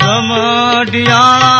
समढियाळा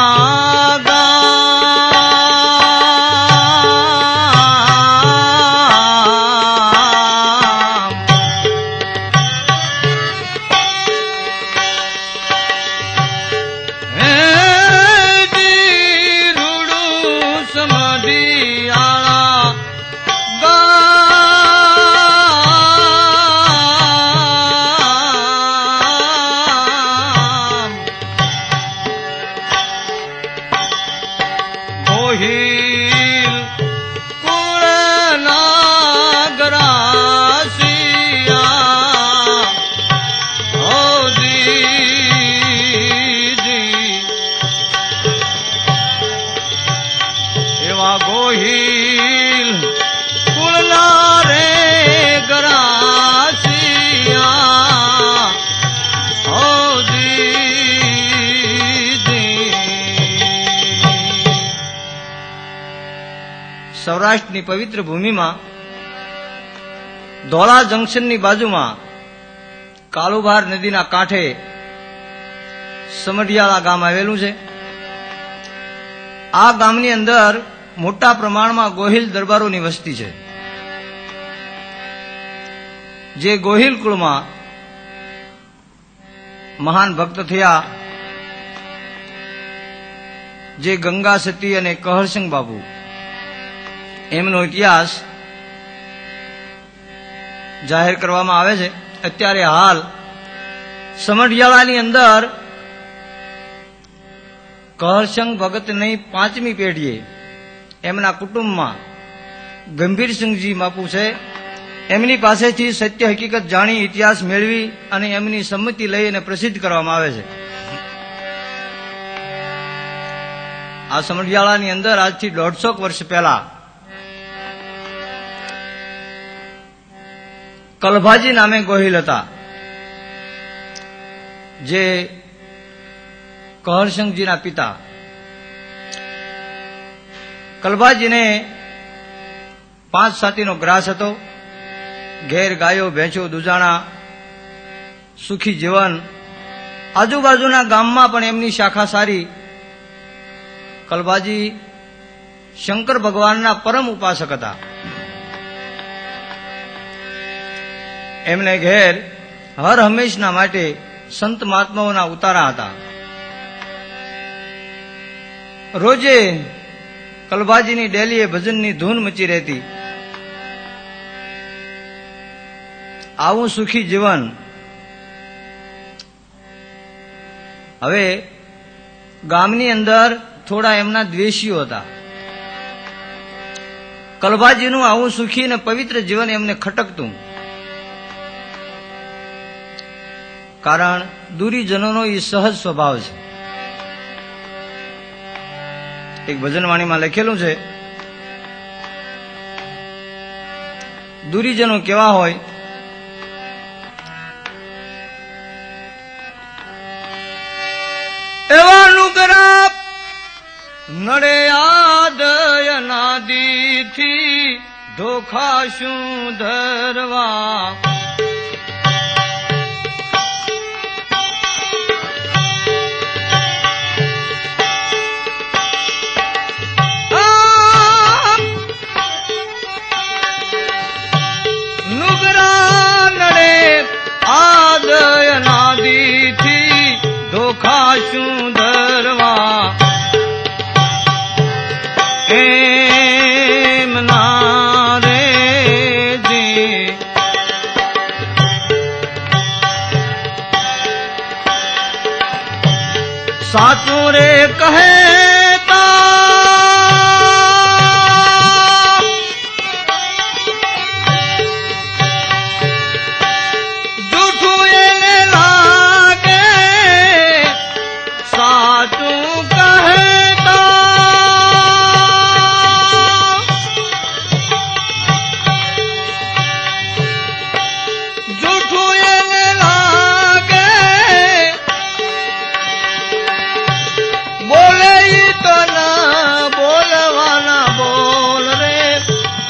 સૌરાષ્ટ્રની પવિત્ર ભૂમિમાં ધોળા જંકશનની બાજુમાં કાલુભાર નદીના કાંઠે સમઢિયાળા ગામ આવેલું છે. આ ગામની અંદર મોટા પ્રમાણમાં ગોહિલ દરબારોની વસ્તી છે. જે ગોહિલ કુળમાં મહાન ભક્ત થયા જે ગંગા સતી અને કહરસિંહ બાબુ, એમનો ઇતિહાસ જાહેર કરવામાં આવે છે. અત્યારે હાલ સમઢિયાળાની અંદર કહરસિંહ ભગતની 5મી પેઢીએ એમના કુટુંબમાં ગંભીરસિંહજી બાપુ છે, એમની પાસેથી સત્ય હકીકત જાણી ઇતિહાસ મેળવી અને એમની સંમતિ લઈ અને પ્રસિદ્ધ કરવામાં આવે છે. આ સમઢિયાળાની અંદર આજથી 150 વર્ષ પહેલા કલભાજી નામે ગોહિલ હતા, જે કહરસિંહજીના પિતા. કલભાજીને 5 સાતીનો ગ્રાસ હતો. ઘેર ગાયો ભેંસો દુજાણા, સુખી જીવન. આજુબાજુના ગામમાં પણ એમની શાખા સારી. કલભાજી શંકર ભગવાનના પરમ ઉપાસક હતા. એમને ઘેર હર હંમેશના માટે સંત મહાત્માઓના ઉતારા હતા. રોજે કલભાજીની ડેલીએ ભજનની ધૂન મચી રહેતી. આવું સુખી જીવન. હવે ગામની અંદર થોડા એમના દ્વેષીઓ હતા. કલભાજીનું આવું સુખી અને પવિત્ર જીવન એમને ખટકતું. કારણ દુરીજનોનો એ સહજ સ્વભાવ છે. એક ભજનવાણીમાં લખેલું છે, દુરીજનો કેવા હોય? એવા નુગરા નડે આદયનાદીથી ધોખા શું ધરવા. આદયનાદીથી ધોખા શું ધરવા. એમ ના રે જી સાચું રે કહે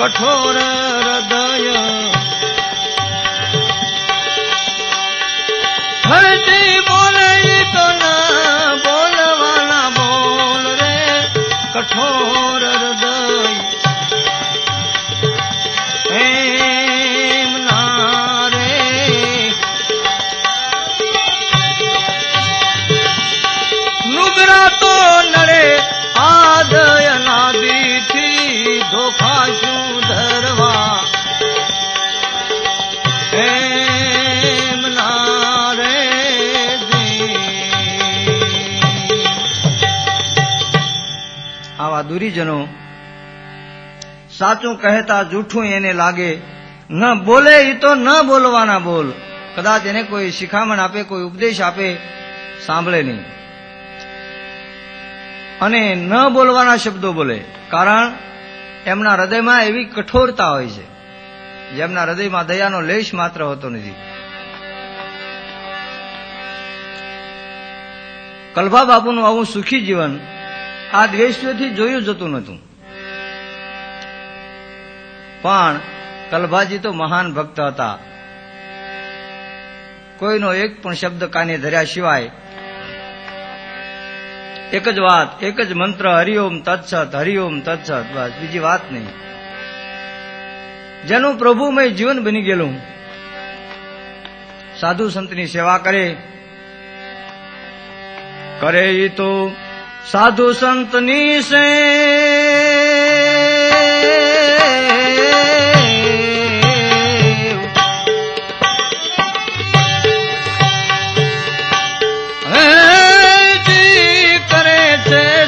કઠોર હૃદય હરતી બોલે તો ના खाशू धरवा एम नारे आवा दूरीजनो साचू कहता जूठू एने लागे न बोले ई तो न बोलवाना बोल कदाच એને કોઈ શિખામણ આપે કોઈ ઉપદેશ આપે સાંભળે નહીં અને ન બોલવાના શબ્દો બોલે કારણ એમના હૃદયમાં એવી કઠોરતા હોય છે જેમના હૃદયમાં દયાનો લેશ માત્ર હોતો નથી. કલભા બાપુનું આવું સુખી જીવન આ દ્વેષીઓથી જોયું જતું નહોતું. પણ કલભાજી તો મહાન ભક્ત હતા. કોઈનો એક પણ શબ્દ કાને ધર્યા સિવાય એક જ વાત એક જ મંત્ર હરિઓમ તત્સત હરિઓમ તત્સત બસ બીજી વાત નહીં. જેનું પ્રભુમય જીવન બની ગયેલું સાધુ સંતની સેવા કરે કરે એ તો સાધુ સંતની સે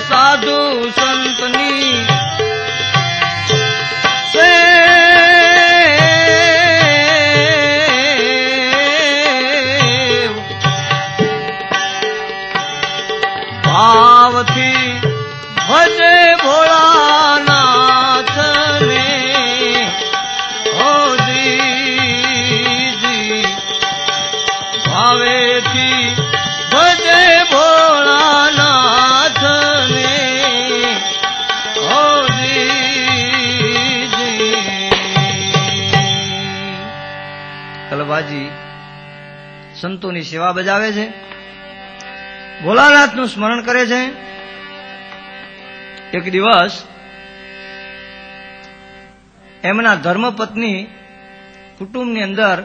साधु संतनी से भाव थी भजे भोलानाथ ने हो दीजी भावे थी भजे भोलानाथ ने કલભાજી સંતોની સેવા બજાવે છે, ભોલાનાથનું સ્મરણ કરે છે. એક દિવસ એમના ધર્મપત્ની કુટુંબની અંદર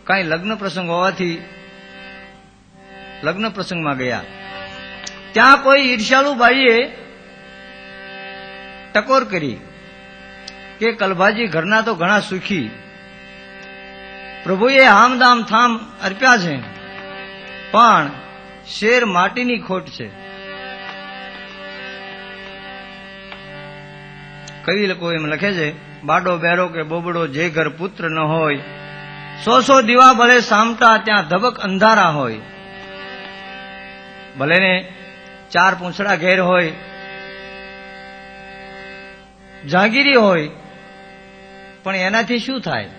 કાંઈ લગ્ન પ્રસંગ હોવાથી લગ્ન પ્રસંગમાં ગયા. ત્યાં કોઈ ઈર્ષાળુ બાઈએ ટકોર કરી કે કલભાજી ઘરના તો ઘણા સુખી, પ્રભુએ હામદામ થામ અર્પ્યા છે, પણ શેર માટીની ખોટ છે. કવિ લોકો એમ લખે છે, બાડો બેરો કે બોબડો જે ઘર પુત્ર ન હોય, 100 દીવા ભલે સામટા ત્યાં ધબક અંધારા હોય. ભલે ને 4 પૂંછડા ઘેર હોય, જાગીરી હોય, પણ એનાથી શું થાય?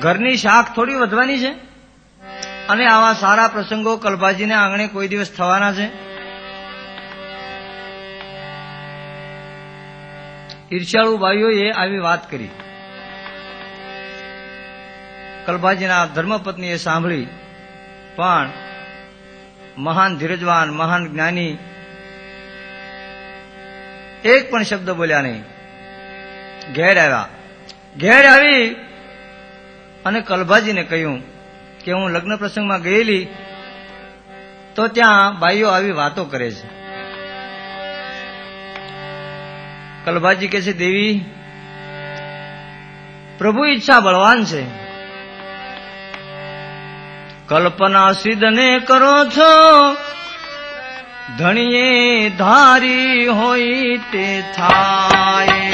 ઘરની શાખ થોડી વધવાની છે. અને આવા સારા પ્રસંગો કલભાજીને આંગણે કોઈ દિવસ થવાના છે. ઈર્ષાળુ ભાઈઓએ આવી વાત કરી. કલભાજીના ધર્મપત્નીએ સાંભળી, પણ મહાન ધીરજવાન મહાન જ્ઞાની એક પણ શબ્દ બોલ્યા નહીં. ઘેર આવ્યા. ઘેર આવી અને કલભાજીને કહ્યું કે હું લગ્ન પ્રસંગમાં ગયેલી તો ત્યાં બાઈઓ આવી વાતો કરે છે. કલભાજી કહે છે, દેવી પ્રભુ ઈચ્છા બળવાન છે, કલ્પના સિદ્ધને કરો છો, ધણીએ ધારી હોય તે થાય.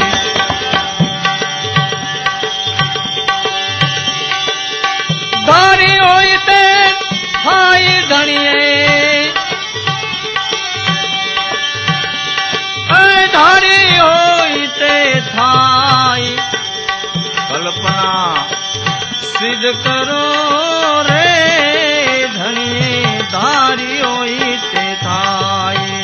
ધારી હોય તે થાય ધણીએ, ધારી હોય તે થાય. કલ્પના સિદ્ધ કરો રે ધણીએ, ધારી હોય તે થાય.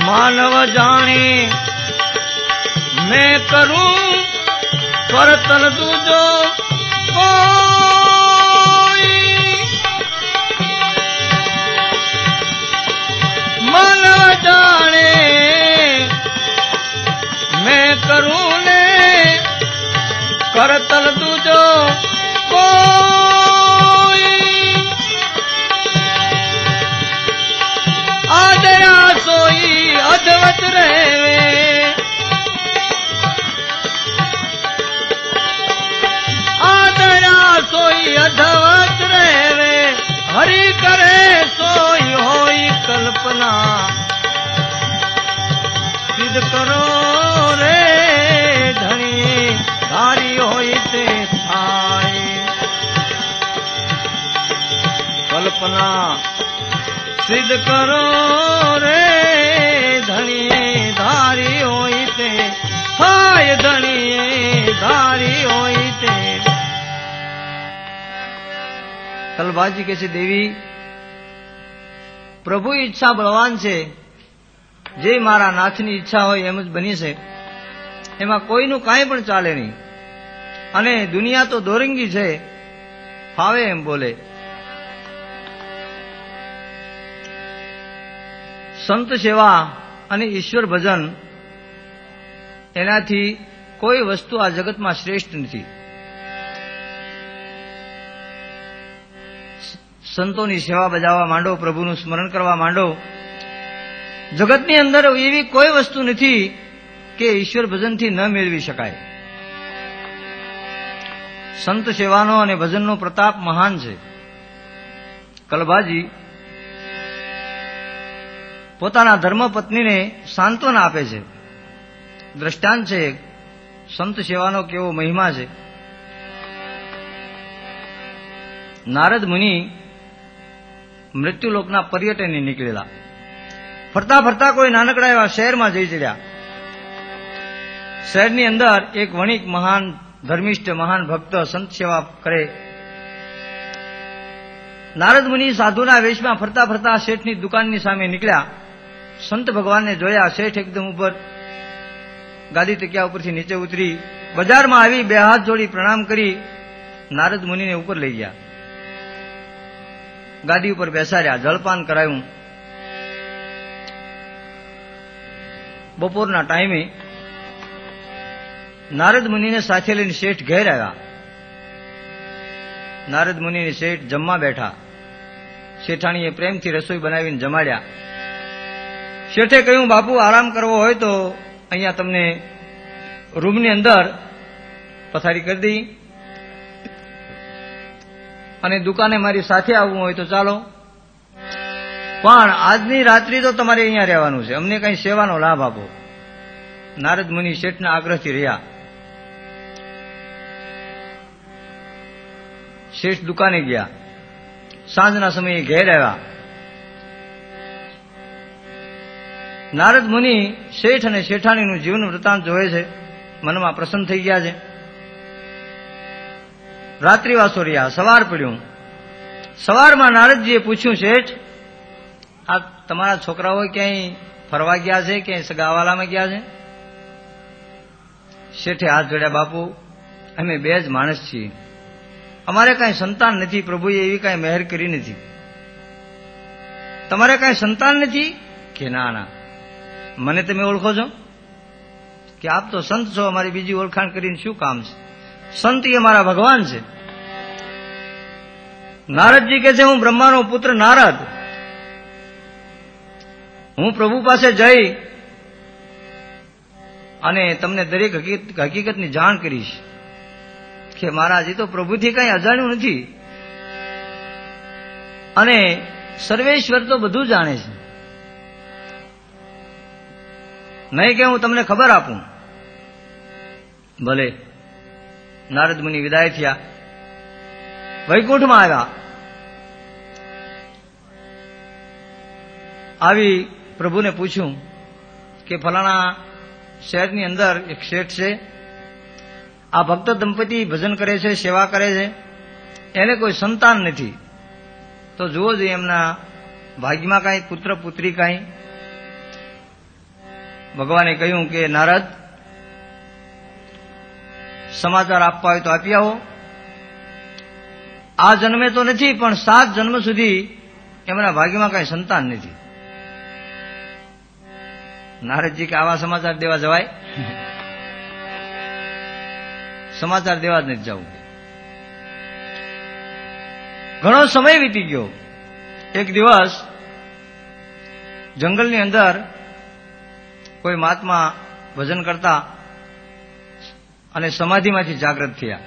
માનવ જાણે मैं करूं परतल दूजो कोई, मन जाने मैं करूं ने करतल दूजो कोई. કલ્પના સિદ્ધ કરો રે ધણી ધારી હોય તે થાય. કલ્પના સિદ્ધ કરો રે ધણી ધારી હોય તે થાય. ધણી ધારી હોય તે. કલભાજી કહે છે દેવી પ્રભુ ઈચ્છા બળવાન છે, જે મારા નાથની ઈચ્છા હોય એમ જ બની છે, એમાં કોઈનું કાંઈ પણ ચાલે નહીં. અને દુનિયા તો દોરંગી છે, ફાવે એમ બોલે. સંત સેવા અને ઈશ્વર ભજન એનાથી કોઈ વસ્તુ આ જગતમાં શ્રેષ્ઠ નથી. સંતોની સેવા બજાવવા માંડો, પ્રભુનું સ્મરણ કરવા માંડો. જગતની અંદર એવી કોઈ વસ્તુ નથી કે ઈશ્વર ભજનથી ન મેળવી શકાય. સંત સેવાનો અને ભજનનો પ્રતાપ મહાન છે. કલભાજી પોતાના ધર્મપત્નીને સાંત્વના આપે છે. દ્રષ્ટાંત છે સંત સેવાનો કેવો મહિમા છે. નારદ મુનિ મૃત્યુલોકના પર્યટને નીકળેલા. ફરતા ફરતા કોઈ નાનકડા એવા શહેરમાં જઈ ચડ્યા. શહેરની અંદર એક વણિક મહાન ધર્મિષ્ઠ મહાન ભક્ત સંત સેવા કરે. નારદ મુનિ સાધુના વેશમાં ફરતા ફરતા શેઠની દુકાનની સામે નીકળ્યા. સંત ભગવાનને જોયા. શેઠ એકદમ ઉપર ગાદી તકિયા ઉપરથી નીચે ઉતરી બજારમાં આવી બે હાથ જોડી પ્રણામ કરી નારદ મુનિને ઉપર લઈ ગયા. ગાદી ઉપર બેસાડ્યા, જળપાન કરાયું. બપોરના ટાઈમે નારદ મુનિને સાથે લઈને શેઠ ઘેર આવ્યા. નારદ મુનિને શેઠ જમવા બેઠા. શેઠાણીએ પ્રેમથી રસોઈ બનાવીને જમાડ્યા. શેઠે કહ્યું, બાપુ આરામ કરવો હોય તો અહીંયા તમને રૂમની અંદર પથારી કરી દઈ, અને દુકાને મારી સાથે આવવું હોય તો ચાલો, પણ આજની રાત્રિ તો તમારે અહીંયા રહેવાનું છે, અમને કઈ સેવાનો લાભ આપો. નારદ મુનિ શેઠના આગ્રહથી રહ્યા. શેઠ દુકાને ગયા. સાંજના સમયે ઘેર આવ્યા. નારદ મુનિ શેઠ અને શેઠાણીનું જીવન વૃત્તાંત જોવે છે. મનમાં પ્રસન્ન થઈ ગયા છે. રાત્રિવાસો રહ્યા. સવાર પડ્યું. સવારમાં નારદજીએ પૂછ્યું, શેઠ આ તમારા છોકરાઓ ક્યાંય ફરવા ગયા છે, ક્યાંય સગાવાલામાં ગયા છે? શેઠે હાથ જોડ્યા, બાપુ અમે બે જ માણસ છીએ, અમારે કાંઈ સંતાન નથી, પ્રભુએ એવી કાંઈ મહેર કરી નથી. તમારે કાંઈ સંતાન નથી? કે ના ના, મને તમે ઓળખો છો? કે આપ તો સંત છો, અમારી બીજી ઓળખાણ કરીને શું કામ છે? સંત એ મારા ભગવાન છે. નારદજી કહે છે, હું બ્રહ્માનો પુત્ર નારદ, હું પ્રભુ પાસે જઈ અને તમને દરેક હકીકતની જાણ કરીશ કે મહારાજ એ તો પ્રભુથી કઈ અજાણ્યું નથી, અને સર્વેશ્વર તો બધું જાણે છે. નહીં કે હું તમને ખબર આપું? ભલે. નારદ મુનિ વિદાય થયા. વૈકુંઠમાં આવ્યા. આવી પ્રભુને પૂછ્યું કે ફલાણા શહેરની અંદર એક શેઠ છે, આ ભક્ત દંપતી ભજન કરે છે, સેવા કરે છે, એને કોઈ સંતાન નથી, તો જુઓ જોઈએ એમના ભાગ્યમાં કાંઈ પુત્ર પુત્રી કાંઈ. ભગવાને કહ્યું કે નારદ, સમાચાર આપવા હોય તો આપી આવો. આ જન્મે તો નથી, પણ 7 જન્મ સુધી એમના ભાગ્યમાં કાંઈ સંતાન નથી. નારદજી કે આવા સમાચાર દેવા જવાય? સમાચાર દેવા જ નથી જવું. ઘણો સમય વીતી ગયો. એક દિવસ જંગલની અંદર કોઈ મહાત્મા ભજન કરતા અને સમાધિમાંથી જાગૃત થયા.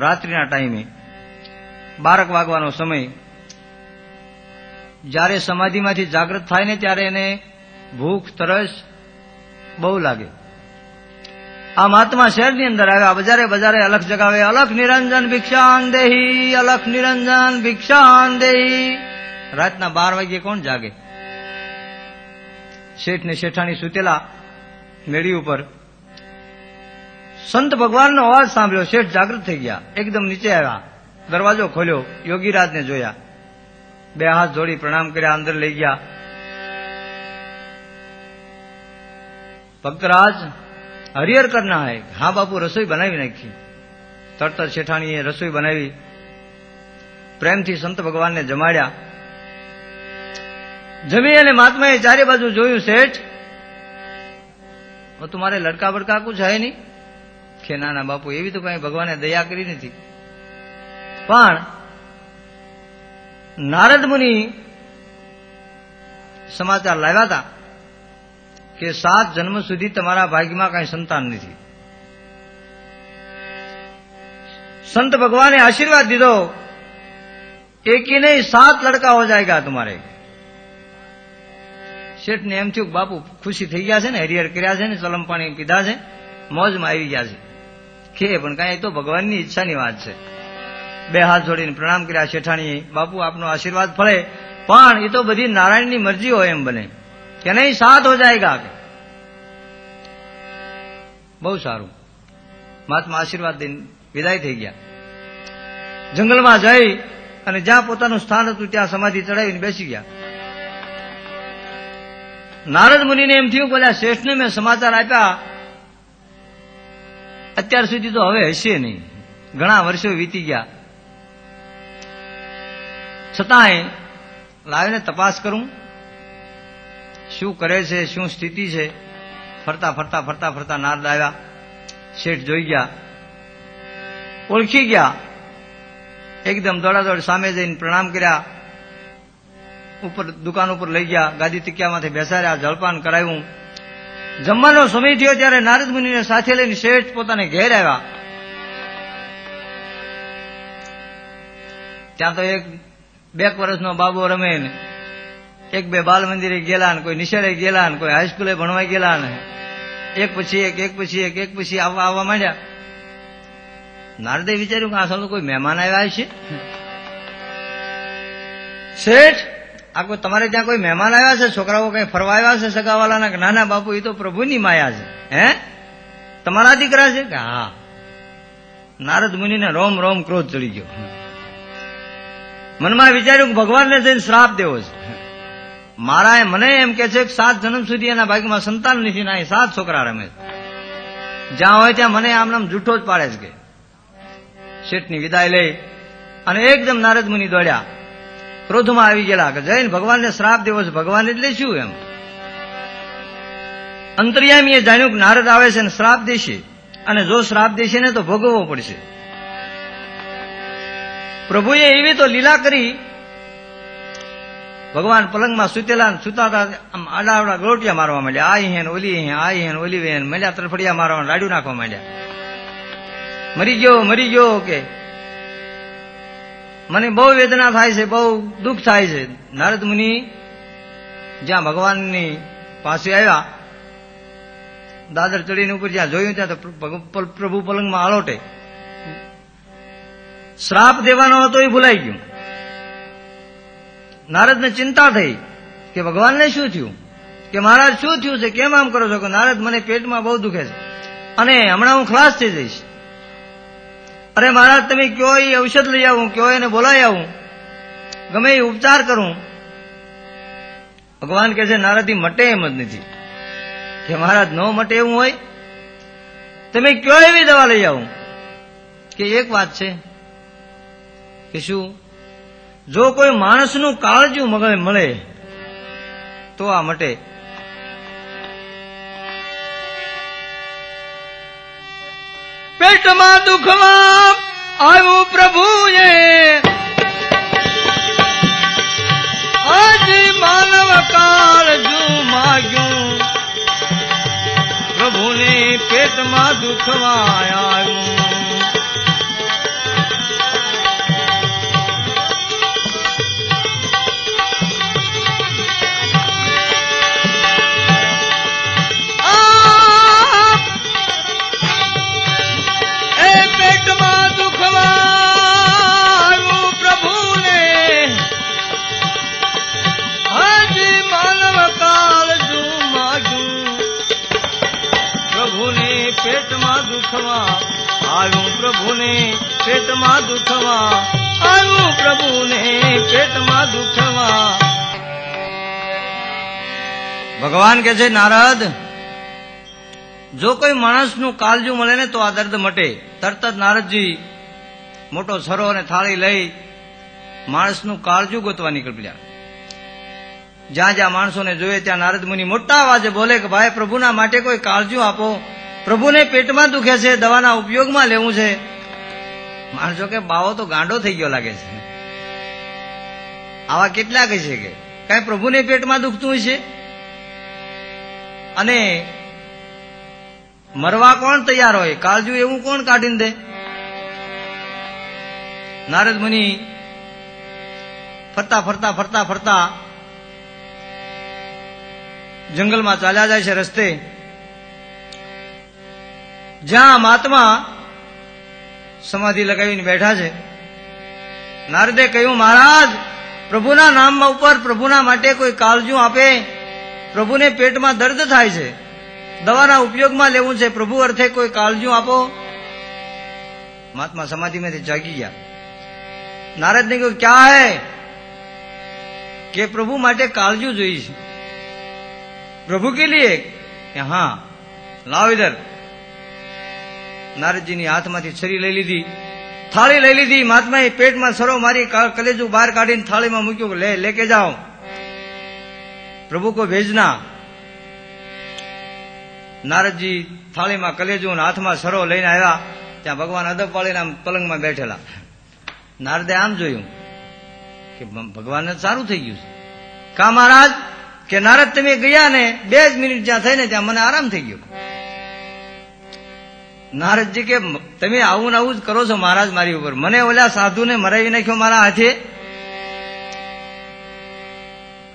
રાત્રિના ટાઈમે 12 વાગવાનો સમય. જ્યારે સમાધિમાંથી જાગૃત થાય ને ત્યારે એને ભૂખ તરસ બહુ લાગે. આ મહાત્મા શહેરની અંદર આવ્યા, બજારે બજારે અલખ જગાવે, અલખ નિરંજન ભિક્ષાન દેહી, અલખ નિરંજન ભિક્ષાન દેહી. રાતના 12 વાગ્યે કોણ જાગે? શેઠ ને શેઠાણી સુતેલા મેળી ઉપર. સંત ભગવાનનો અવાજ સાંભળ્યો, શેઠ જાગૃત થઈ ગયા, એકદમ નીચે આવ્યા, દરવાજો ખોલ્યો, યોગીરાજને જોયા, 2 હાથ જોડી પ્રણામ કર્યા, અંદર લઈ ગયા. ભક્તરાજ હરિહર કરના હૈ. હા બાપુ, રસોઈ બનાવી નાખી. તરત શેઠાણીએ રસોઈ બનાવી, પ્રેમથી સંત ભગવાનને જમાડ્યા. જમી અને મહાત્માએ ચારે બાજુ જોયું, શેઠ તમારે લડકા બડકા કુછ હે નહીં? કે ના ના બાપુ, એવી તો કઈ ભગવાને દયા કરી નથી. પણ નારદ મુનિ સમાચાર લાવ્યા હતા કે 7 જન્મ સુધી તમારા ભાગ્યમાં કઈ સંતાન નથી. संत भगवान ने आशीर्वाद दीदो, एक ही नहीं 7 लड़का हो जाएगा तुम्हारे. શેઠ ને એમ થયું બાપુ ખુશી થઈ ગયા છે ને, હરિહર કર્યા છે ને, ચલમ પાણી પીધા છે, મોજમાં આવી ગયા છે. કે પણ કાંઈ તો ભગવાનની ઈચ્છાની વાત છે. 2 હાથ જોડીને પ્રણામ કર્યા શેઠાણીએ. બાપુ આપનો આશીર્વાદ ફળે, પણ એ તો બધી નારાયણની મરજી હોય એમ બને કે નહીં 7 હો જાયગા. બહુ સારું. મહાત્મા આશીર્વાદ દઈને વિદાય થઈ ગયા. જંગલમાં જઈ અને જ્યાં પોતાનું સ્થાન હતું ત્યાં સમાધિ ચડાવીને બેસી ગયા. નારદ મુનિને એમ થયું કે શેઠને મેં સમાચાર આપ્યા, અત્યાર સુધી તો હવે હશે નહીં, ઘણા વર્ષો વીતી ગયા. છતાંય લાવીને તપાસ કરું શું કરે છે, શું સ્થિતિ છે. ફરતા ફરતા ફરતા ફરતા નારદ આવ્યા. શેઠ જોઈ ગયા, ઓળખી ગયા. એકદમ દોડાદોડ સામે જઈને પ્રણામ કર્યા, ઉપર દુકાન ઉપર લઈ ગયા, ગાદી તિક્યામાંથી બેસાડ્યા, જળપાન કરાવ્યું. જમવાનો સમય થયો ત્યારે નારદ મુનિને સાથે લઈને શેઠ પોતાને ઘેર આવ્યા. ત્યાં તો 1-2 વર્ષનો બાબો રમે ને, 1-2 બાલ મંદિરે ગયેલા ને, કોઈ નિશાળે ગયેલા ને, કોઈ હાઈસ્કૂલે ભણવા ગયેલા ને, એક પછી આવવા માંડ્યા. નારદે વિચાર્યું કે આ સાલું કોઈ મહેમાન આવ્યા છે. શેઠ, આ કોઈ તમારે ત્યાં કોઈ મહેમાન આવ્યા છે? છોકરાઓ કઈ ફરવા આવ્યા છે સગાવાલાના? કે નાના બાપુ, એ તો પ્રભુની માયા છે. હે, તમારા દીકરા છે? કે હા. નારદ મુનિને રોમ રોમ ક્રોધ ચડી ગયો. મનમાં વિચાર્યું કે ભગવાનને જઈને શ્રાપ દેવો છે. મારા મને એમ કે છે કે 7 જન્મ સુધી એના ભાગ્યમાં સંતાન નથી, ના 7 છોકરા રમે. જ્યાં હોય ત્યાં મને આમ નામ જૂઠો જ પાડે છે. કે શેઠની વિદાય લઈ અને એકદમ નારદ મુનિ દોડ્યા, ક્રોધમાં આવી ગયેલા કે જઈને ભગવાનને શ્રાપ દેવો છે. ભગવાન એટલે શું? એમ અંતર્યામીએ જાણ્યું કે નારદ આવે છે ને શ્રાપ દેશે, અને જો શ્રાપ દેશે ને તો ભોગવવો પડશે. પ્રભુએ એવી તો લીલા કરી, ભગવાન પલંગમાં સુતા આમ આડા ગોટિયા મારવા માંડ્યા. આ હેન ઓલી હે, આ હેન ઓલી હેન મળ્યા, તરફડિયા મારવા, રાડ્યું નાખવા માંડ્યા. મરી ગયો કે મને બહુ વેદના થાય છે, બહુ દુઃખ થાય છે. નારદ મુનિ જ્યાં ભગવાનની પાસે આવ્યા, દાદર ચડીને ઉપર જ્યાં જોયું ત્યાં તો પ્રભુ પલંગમાં આલોટે. શ્રાપ દેવાનો હતો એ ભૂલાઈ ગયું. નારદને ચિંતા થઈ કે ભગવાનને શું થયું, કે મહારાજ શું થયું છે, કેમ આમ કરો છો? કે નારદ, મને પેટમાં બહુ દુખે છે અને હમણાં હું ખલાસ થઈ જઈશ. અરે મહારાજ, તમે કયો એ ઔષધ લઈ આવું, કયો એને બોલાવી આવું, ગમે એ ઉપચાર કરું. ભગવાન કહે છે નારદ, મટે એમ જ નથી. કે મહારાજ, ન મટે એવું હોય તમે કયો એવી દવા લઈ આવું. કે એક વાત છે કે શું, જો કોઈ માણસનું કાળજું મળે તો આ મટે. પેટમાં દુખમાં આવ્યું પ્રભુએ, આજ માનવ કાળજું માગ્યું. પ્રભુને પેટમાં દુખવા આવ્યું. આવ્યું પ્રભુને પેટમાં દુખવા, આવ્યું પ્રભુને પેટમાં દુખવા. ભગવાન કહે છે નારદ, જો કોઈ માણસનું કાળજું મળે ને તો આ દર્દ મટે. તરત જ નારદજી મોટો સરો અને થાળી લઈ માણસનું કાળજું ગોતવા નીકળી પડ્યા. જ્યાં જ્યાં માણસોને જોઈએ ત્યાં નારદ મુનિ મોટા અવાજે બોલે કે ભાઈ પ્રભુના માટે કોઈ કાળજું આપો, પ્રભુને પેટમાં દુખે છે, દવાના ઉપયોગમાં લેવું છે. માણસો કે બાવો તો ગાંડો થઈ ગયો લાગે છે. આવા કેટલા કહે છે કે કઈ પ્રભુને પેટમાં દુખતું હશે અને મરવા કોણ તૈયાર હોય? કાળજું એવું કોણ કાઢીને દે? નારદ મુનિ ફરતા ફરતા ફરતા ફરતા જંગલમાં ચાલ્યા જાય છે. રસ્તે જ્યાં મહાત્મા સમાધિ લગાવીને બેઠા છે, નારદે કહ્યું મહારાજ, પ્રભુના નામમાં ઉપર પ્રભુના માટે કોઈ કાળજું આપે, પ્રભુને પેટમાં દર્દ થાય છે, દવાના ઉપયોગમાં લેવું છે, પ્રભુ અર્થે કોઈ કાળજું આપો. મહાત્મા સમાધિમાંથી જાગી ગયા. નારદને કહ્યું ક્યાં હે? કે પ્રભુ માટે કાળજું જોઈએ છે. प्रभु के लिए? हाँ, लाओ इधर. नारद जी ने हाथ में छरी लई लीधी, थाली लई लीधी. महात्मा पेट में सरो मारी कलेजू बाहर काढ़ी थाली में मूक्यो. लेके जाओ, प्रभु को भेजना. नारद जी थाली में कलेजू हाथ में सरो लईने आव्या. त्या भगवान अदब वाळीने पलंग में बैठेला. नारदे आम जोयुं के भगवान ने सारू थई गयुं. का महाराज? કે નારદ તમે ગયા ને 2 મિનિટ જ્યાં થઈને ત્યાં મને આરામ થઈ ગયો. નારદજી કે તમે આવું ને આવું જ કરો છો મહારાજ મારી ઉપર. મને ઓલા સાધુને મરાવી નાખ્યો મારા હાથે,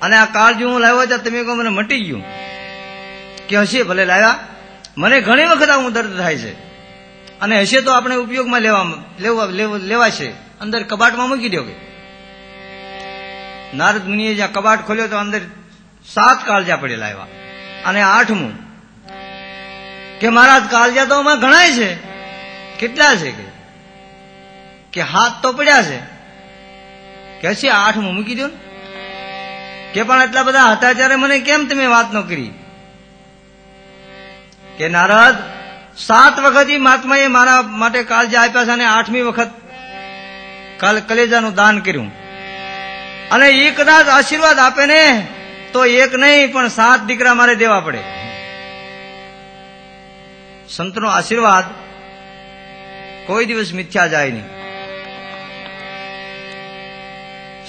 અને આ કાળજું હું લાવ્યો ત્યાં તમે કહો મને મટી ગયું. કે હશે ભલે લાવ્યા, મને ઘણી વખત આવું દર્દ થાય છે, અને હશે તો આપણે ઉપયોગમાં લેવાશે. અંદર કબાટમાં મૂકી દો. કે નારદ મુનિએ જ્યાં કબાટ ખોલ્યો તો અંદર 7 કાળજા પડેલા આવ્યા. અને 8મું કે મહારાજ કાળજા તો આમાં ઘણાય છે. કેટલા છે? કે હાથ તો પડ્યા છે. કે છે 8મું મૂકી દો. કે પણ આટલા બધા હતા ત્યારે મને કેમ તમે વાત ન કરી? કે નારદ 7 વખત મહાત્માએ મારા માટે કાળજા આપ્યા છે, અને 8મી વખત કલેજાનું દાન કર્યું. અને એ કદાચ આશીર્વાદ આપે ને તો 1 નહીં પણ 7 દીકરા મારે દેવા પડે. સંતનો આશીર્વાદ કોઈ દિવસ મિથ્યા જાય નહીં.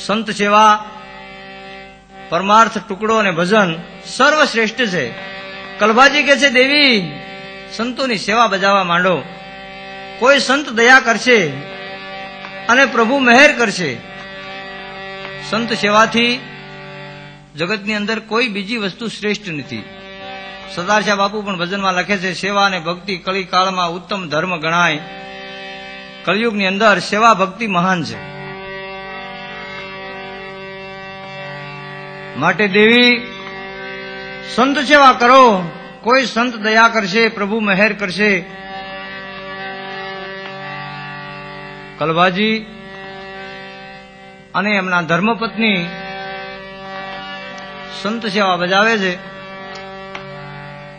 સંત સેવા, પરમાર્થ ટુકડો અને ભજન સર્વશ્રેષ્ઠ છે. કલભાજી કહે છે દેવી, સંતોની સેવા બજાવવા માંડો. કોઈ સંત દયા કરશે અને પ્રભુ મહેર કરશે. સંત સેવાથી જગતની અંદર કોઈ બીજી વસ્તુ શ્રેષ્ઠ નથી. સરદારશાહ બાપુ પણ ભજનમાં લખે છે, સેવા અને ભક્તિ કળી કાળમાં ઉત્તમ ધર્મ ગણાય. કળિયુગની અંદર સેવા ભક્તિ મહાન છે. માટે દેવી સંત સેવા કરો. કોઈ સંત દયા કરશે, પ્રભુ મહેર કરશે. કલભાજી અને એમના ધર્મપત્ની સંત સેવા બજાવે છે.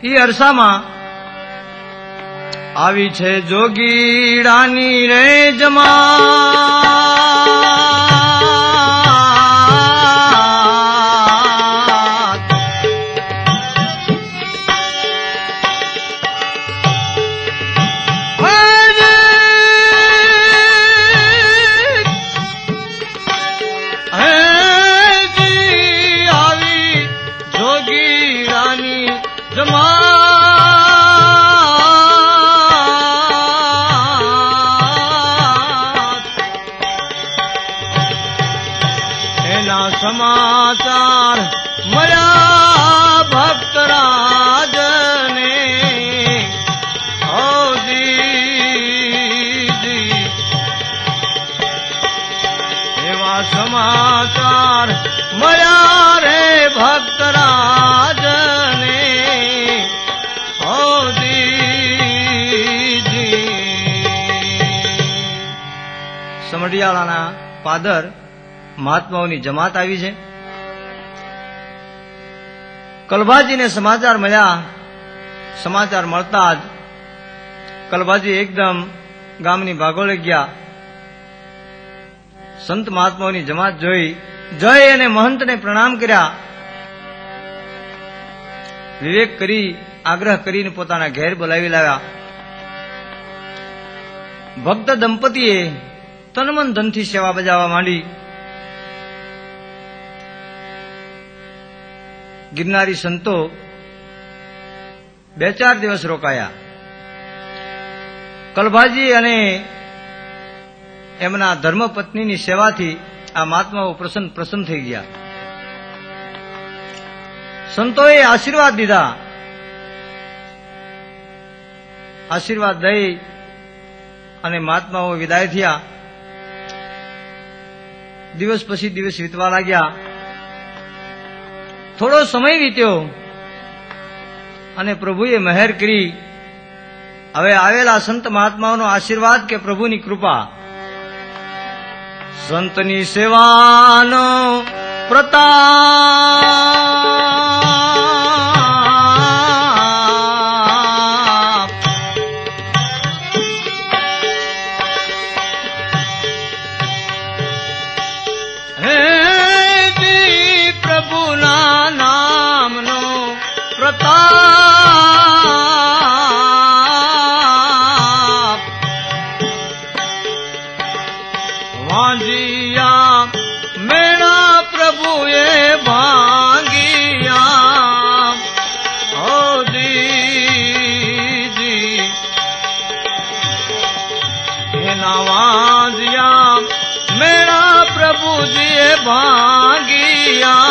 એ અરસામાં આવી છે જોગીડાની રે જમાત. આવી જોગીડાની એના સમાચાર મળ્યા ભક્તરાજને. એવા સમાચાર મળ્યા રે ભક્તરાજને. ડેરાવાળાના પાદર મહાત્માઓની જમાત આવી છે. કલભાજીને સમાચાર મળ્યા. સમાચાર મળતા જ કલભાજી એકદમ ગામની ભાગોળે ગયા. સંત મહાત્માઓની જમાત જોઈ જય અને મહંતને પ્રણામ કર્યા. વિવેક કરી આગ્રહ કરીને પોતાના ઘેર બોલાવી લાવ્યા. ભક્ત દંપતીએ તનમન ધનથી સેવા બજાવવા માંડી. ગિરનારી સંતો 2-4 દિવસ રોકાયા. કલભાજી અને એમના ધર્મપત્નીની સેવાથી આ મહાત્માઓ પ્રસન્ન થઈ ગયા. સંતોએ આશીર્વાદ દીધા. આશીર્વાદ દઈ અને મહાત્માઓ વિદાય થયા. દિવસ પછી દિવસ વીતવા લાગ્યા. થોડો સમય વીત્યો અને પ્રભુએ મહેર કરી. હવે આવેલા સંત મહાત્માઓનો આશીર્વાદ કે પ્રભુની કૃપા. સંતની સેવાનો પ્રતાપ હે પ્રભુના નામનો પ્રતાપ વાંજિયા મેળા પ્રભુએ ભાંગિયા. ઓ દીદી એના વાંજિયા મેળા પ્રભુજીએ ભાંગિયા.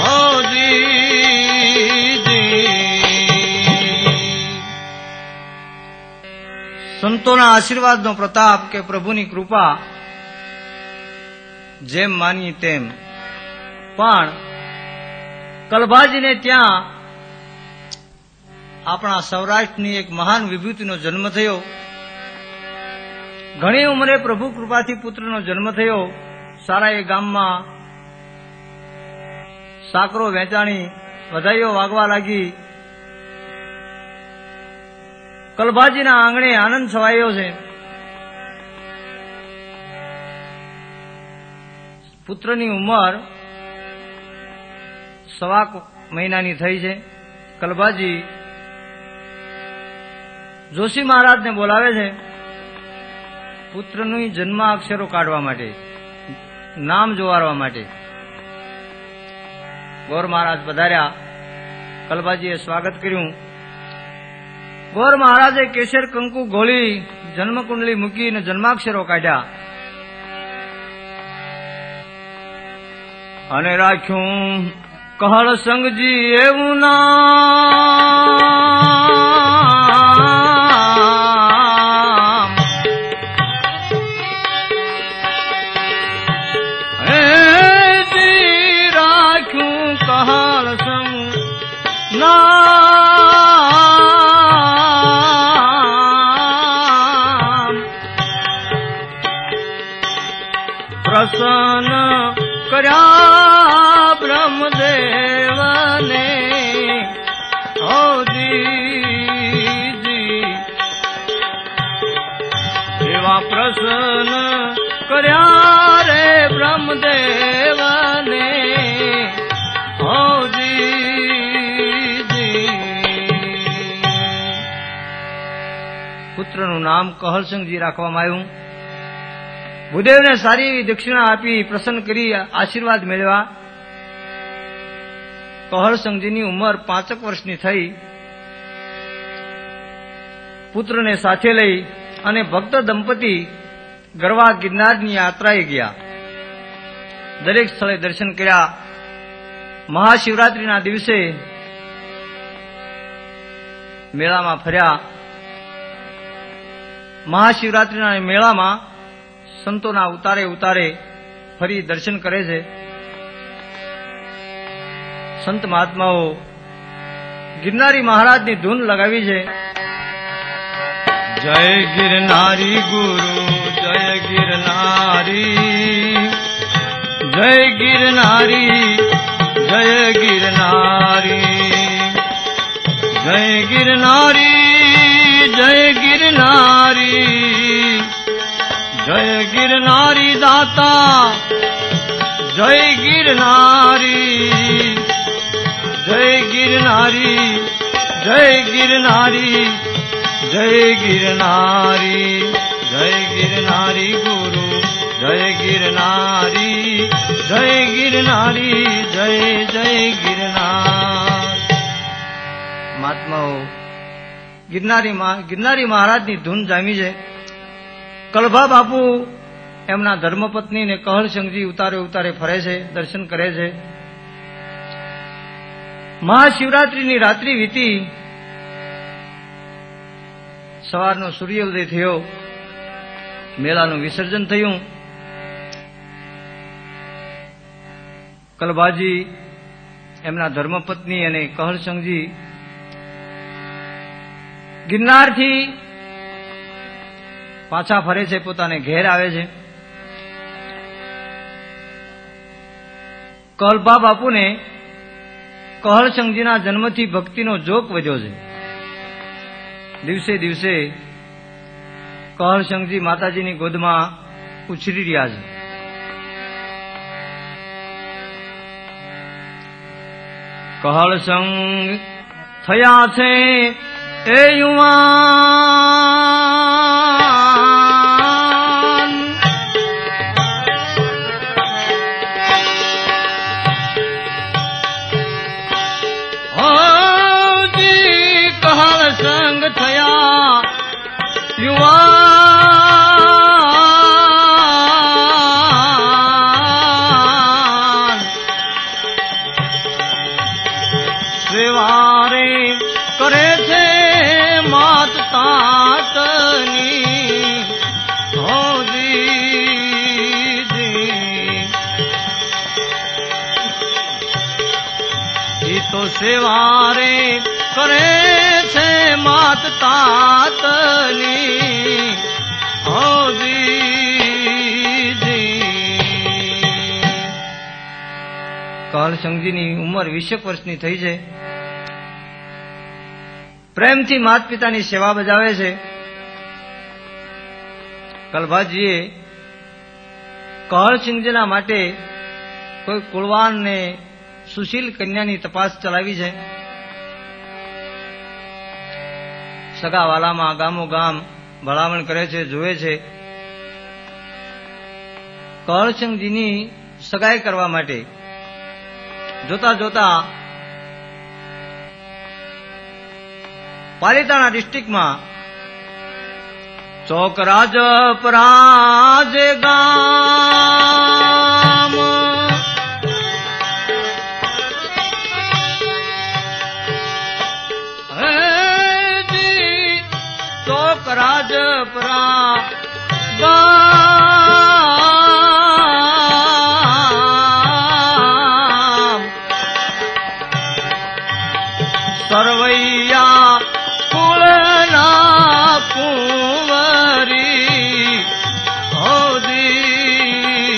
ઓ દીદી સંતોના આશીર્વાદનો પ્રતાપ કે પ્રભુની કૃપા જેમ માનીએ તેમ. પણ કલભાજીને ત્યાં આપણા સૌરાષ્ટ્રની એક મહાન વિભૂતિનો જન્મ થયો. ઘણી ઉંમરે પ્રભુ કૃપાથી પુત્રનો જન્મ થયો. સારા એ ગામમાં સાકરો વેચાણી વધાઈઓ વાગવા લાગી. કલભાજીના આંગણે આનંદ છવાયો છે. પુત્રની ઉંમર 1.25 મહિનાની થઈ છે. કલભાજી જોશી મહારાજને બોલાવે છે પુત્રની જન્મ અક્ષરો કાઢવા માટે, નામ જોવારવા માટે. ગોર મહારાજ પધાર્યા. કલભાજીએ સ્વાગત કર્યું. ગોર મહારાજે કેસર કંકુ ગોળી જન્મકુંડલી મૂકીને જન્માક્ષરો કાઢ્યા અને રાખ્યું કહળ સંગજી એવું નામ. રાખ્યું કહળ સંગ નામ. પ્રસન્ન કર્યા બ્રહ્મદેવને. ઓ દીદી એવા પ્રસન્ન કર્યા રે બ્રહ્મદેવને. ઓ દીદી પુત્રનું નામ કહલસંગજી રાખવામાં આવ્યું. ભૂદેવને સારી એવી દક્ષિણા આપી પ્રસન્ન કરી આશીર્વાદ મેળવ્યા. કહલસંગજીની ઉંમર 5 વર્ષની થઈ. પુત્રને સાથે લઈ અને ભક્ત દંપતી ગરવા ગિરનારની યાત્રાએ ગયા. દરેક સ્થળે દર્શન કર્યા. મહાશિવરાત્રિના દિવસે મેળામાં ફર્યા. મહાશિવરાત્રિના મેળામાં સંતોના ઉતારે ઉતારે ફરી દર્શન કરે છે. સંત મહાત્માઓ ગિરનારી મહારાજની ધૂન લગાવી છે. જય ગિરનારી ગુરુ, જય गिरनारी जय गिरनारी जय गिरनारी जय गिरनारी जय गिरनारी जय गिरनारी दाता जय गिरनारी जय गिरनारी जय गिरनारी जय गिरनारी जय गिरनारी गुरु जय गिरनारी जय गिरनारी जय जय गिरनार। મહાત્માઓ ગિરનારી મહારાજની ધૂન જામી છે. કલભા બાપુ એમના ધર્મપત્ની ને કહળશંકજી ઉતારે ઉતારે ફરે છે, દર્શન કરે છે. મહાશિવરાત્રીની રાત્રિ વીતી, સવારનો સૂર્યોદય થયો, મેળાનું વિસર્જન થયું. કલભાજી એમના ધર્મપત્ની અને કહળશંકજી ગિરનારથી પાછા ફરે છે, પોતાને ઘેર આવે છે. કલભા બાપુને કહળશંકજીના જન્મથી ભક્તિનો જોક વધ્યો છે. દિવસે દિવસે કહળશંકજી માતાજીની ગોદમાં ઉછરી રહ્યા છે. કહળશંક થયા છે એ યુવાન, હજી કહળશંક થયા યુવાન, સેવારે કરે છે માત તાતની હો દીદી, એ તો સેવારે કરે છે માત તાતની હો દીદી. કહળશંકજીની ઉંમર 20 વર્ષની થઈ છે. પ્રેમથી માત પિતાની સેવા બજાવે છે. કલભાજીએ કહળશંકજીના માટે કોઈ કુળવાન ને સુશીલ કન્યાની તપાસ ચલાવી છે. સગાવાલામાં ગામો ગામ ભલામણ કરે છે, જોવે છે. કહળશંકજીની સગાઈ કરવા માટે જોતા જોતા પાલિતાણા ડિસ્ટ્રિક્ટમાં ચોકરાજપરા જે ગામ, ચોકરાજપરા ગામ સરવૈયા કુંવરી હો દીદી,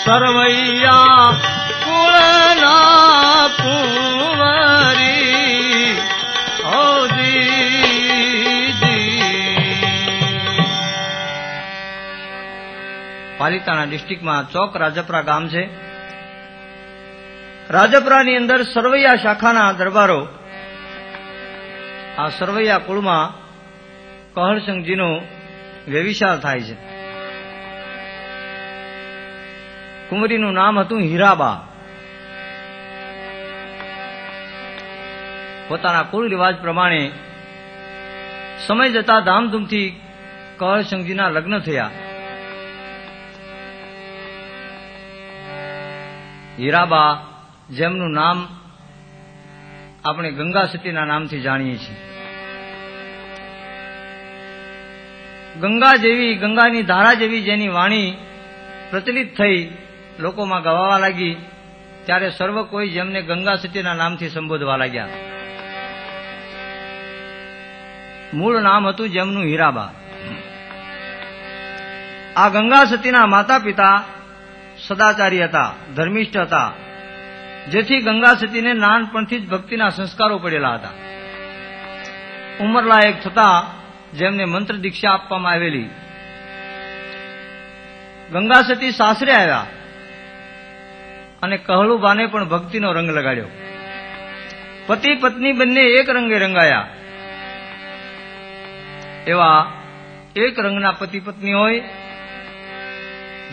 સરવૈયા કુળના કુંવરી હો દીદી. પાલિતાણા ડિસ્ટ્રિક્ટમાં ચોક રાજપરા ગામ છે. રાજપરાની અંદર સરવૈયા શાખાના દરબારો. આ સરવૈયા કુળમાં કહળશંકજીનો વ્યભિચાર થાય છે. કુંવરીનું નામ હતું હીરાબા. પોતાના કુળ રિવાજ પ્રમાણે સમય જતા ધામધૂમથી કહળશંકજીના લગ્ન થયા. હીરાબા જેમનું નામ આપણે ગંગા સતીના નામથી જાણીએ છીએ. ગંગા જેવી, ગંગાની ધારા જેવી જેની વાણી પ્રચલિત થઈ, લોકોમાં ગવાવા લાગી, ત્યારે સર્વ કોઈ જેમને ગંગા સતીના નામથી સંબોધવા લાગ્યા. મૂળ નામ હતું જેમનું હીરાબા. આ ગંગા સતીના માતા પિતા સદાચારી હતા, ધર્મિષ્ઠ હતા, જેથી ગંગા સતીને નાનપણથી જ ભક્તિના સંસ્કારો પડેલા હતા. ઉંમરલાયક થતા જેમને મંત્ર દીક્ષા આપવામાં આવેલી. ગંગા સતી સાસરે આવ્યા અને કહલુબાને પણ ભક્તિનો રંગ લગાડ્યો. પતિ પત્ની બંને એક રંગે રંગાયા. એવા એક રંગના પતિ પત્ની હોય,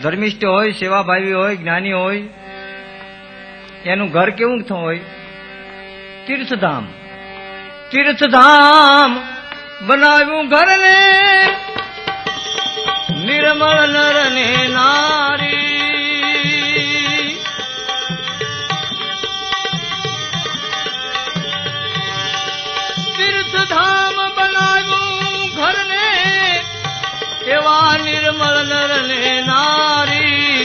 ધર્મિષ્ઠ હોય, સેવાભાવી હોય, જ્ઞાની હોય, એનું ઘર કેવું હોય? તીર્થધામ. તીર્થધામ બનાવ્યું ઘરને, નિર્મળ નર ને નારી. તીર્થધામ બનાવ્યું ઘરને, એવા નિર્મળ નર ને નારી.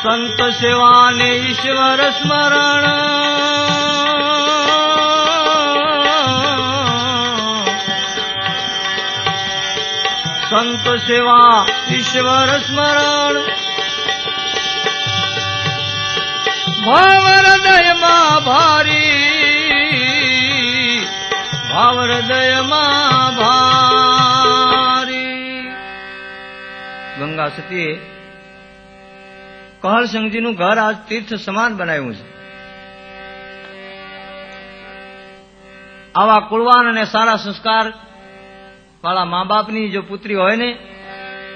સંત સેવાને ઈશ્વર સ્મરણ, સંત સેવા ઈશ્વર સ્મરણ. ભાવ હૃદયમાં ભારી, ભાવ હૃદયમાં ભારી. ગંગા સતીએ કહલસંગજીનું ઘર આજ તીર્થ સમાન બનાવ્યું છે. આવા કુળવાન અને સારા સંસ્કાર વાળા મા બાપની જો પુત્રી હોય ને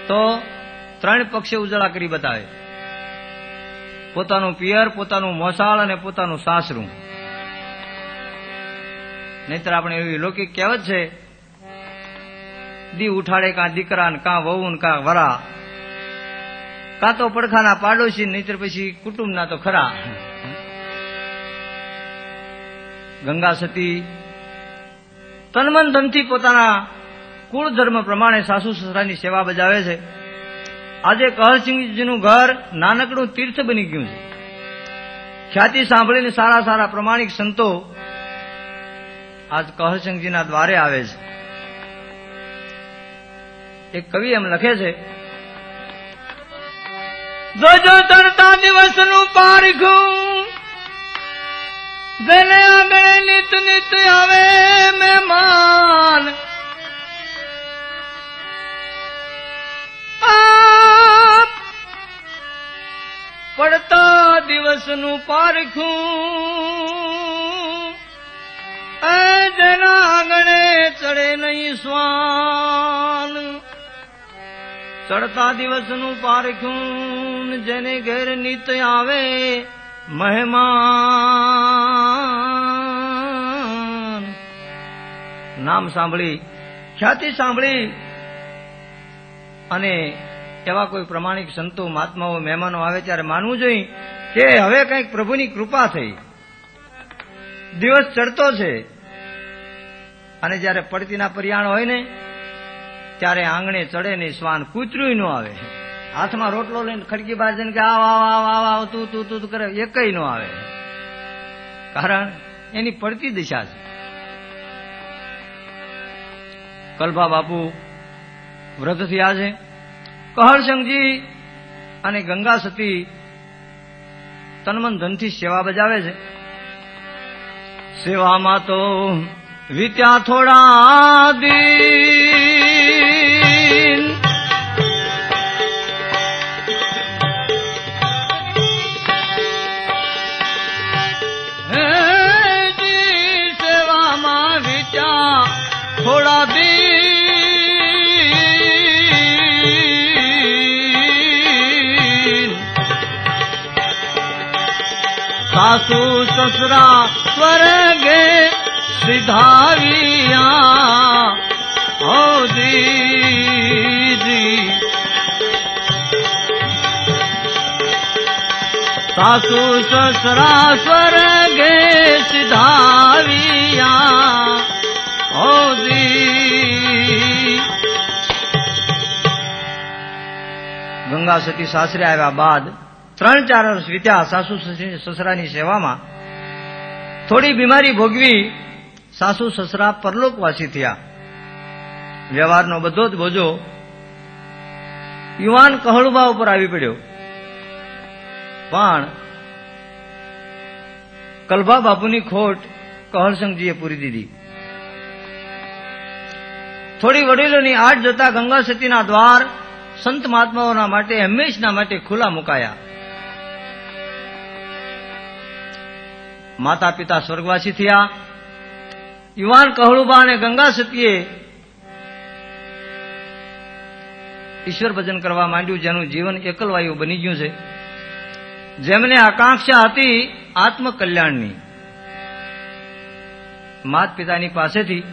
તો 3 પક્ષે ઉજળા કરી બતાવે. પોતાનું પિયર, પોતાનું મોસાળ અને પોતાનું સાસરું. નહીતર આપણે એવી લૌકિક કહેવત છે, દી ઉઠાડે કાં દીકરા ને કાં વહુ ને કાં વરા, કાં તો પડખાના પાડોશી, નહીતર પછી કુટુંબના તો ખરા. ગંગા સતી તનમન ધનથી પોતાના કુળ ધર્મ પ્રમાણે સાસુ સસરાની સેવા બજાવે છે. આજે કહલસિંહજીનું ઘર નાનકડું તીર્થ બની ગયું છે. ખ્યાતિ સાંભળીને સારા સારા પ્રમાણિક સંતો આજ કહલસિંહજીના દ્વારે આવે છે. એક કવિ એમ લખે છે, જોજો તરતા દિવસનું પારખું, જેને આંગણે નિત નિત આવે મહેમાન. પડતા દિવસનું પારખું, જેના આંગણે ચડે નહીં શ્વાન. ચડતા દિવસનું પારખું, જેને ઘેર નિત આવે મહેમાન. નામ સાંભળી, ખ્યાતિ સાંભળી અને એવા કોઈ પ્રમાણિક સંતો, મહાત્માઓ, મહેમાનો આવે ત્યારે માનવું જોઈએ કે હવે કંઈક પ્રભુની કૃપા થઈ, દિવસ ચડતો છે. અને જયારે પડતીના પર્યાણ હોય ને ત્યારે આંગણે ચડે નહીં શ્વાન, કૂતરું ન આવે. હાથમાં રોટલો લઈને ખડકી બાર જઈને કે આવ આવ આવ આવ તું તું તું કરે, એકય ન આવે. કારણ એની પડતી દિશા છે. કલભા બાપુ વ્રત થયા છે. કહલસંગજી અને ગંગા સતી તનમન ધનથી સેવા બજાવે છે. સેવામાં તો વીત્યા થોડા દિન, સેવામાં વીત્યા થોડા દિન. સાસુ સસરા સ્વર્ગે સિધાવિયા હો દીદી. સાસુ સસરા સ્વર્ગે સિધાવિયા હો દી. ગંગા સતી સાસરે આવ્યા બાદ 3-4 વર્ષ વીત્યા સાસુ સસરાની સેવામાં. થોડી બીમારી ભોગવી સાસુ સસરા પરલોકવાસી થયા. વ્યવહારનો બધો જ બોજો યુવાન કહોળબા ઉપર આવી પડ્યો. પણ કલભા બાપુની ખોટ કહળસંગજીએ પૂરી દીધી. થોડી વડીલોની આડ જતા ગંગા સતીના દ્વાર સંત મહાત્માઓના માટે હંમેશના માટે ખુલ્લા મુકાયા. માતા પિતા સ્વર્ગવાસી થયા. યુવાન કહોળુબા અને ગંગા સતીએ ઈશ્વર ભજન કરવા માંડ્યું, જેનું જીવન એકલવાયુ બની ગયું છે. જેમને આકાંક્ષા હતી આત્મકલ્યાણની, માત પિતાની પાસેથી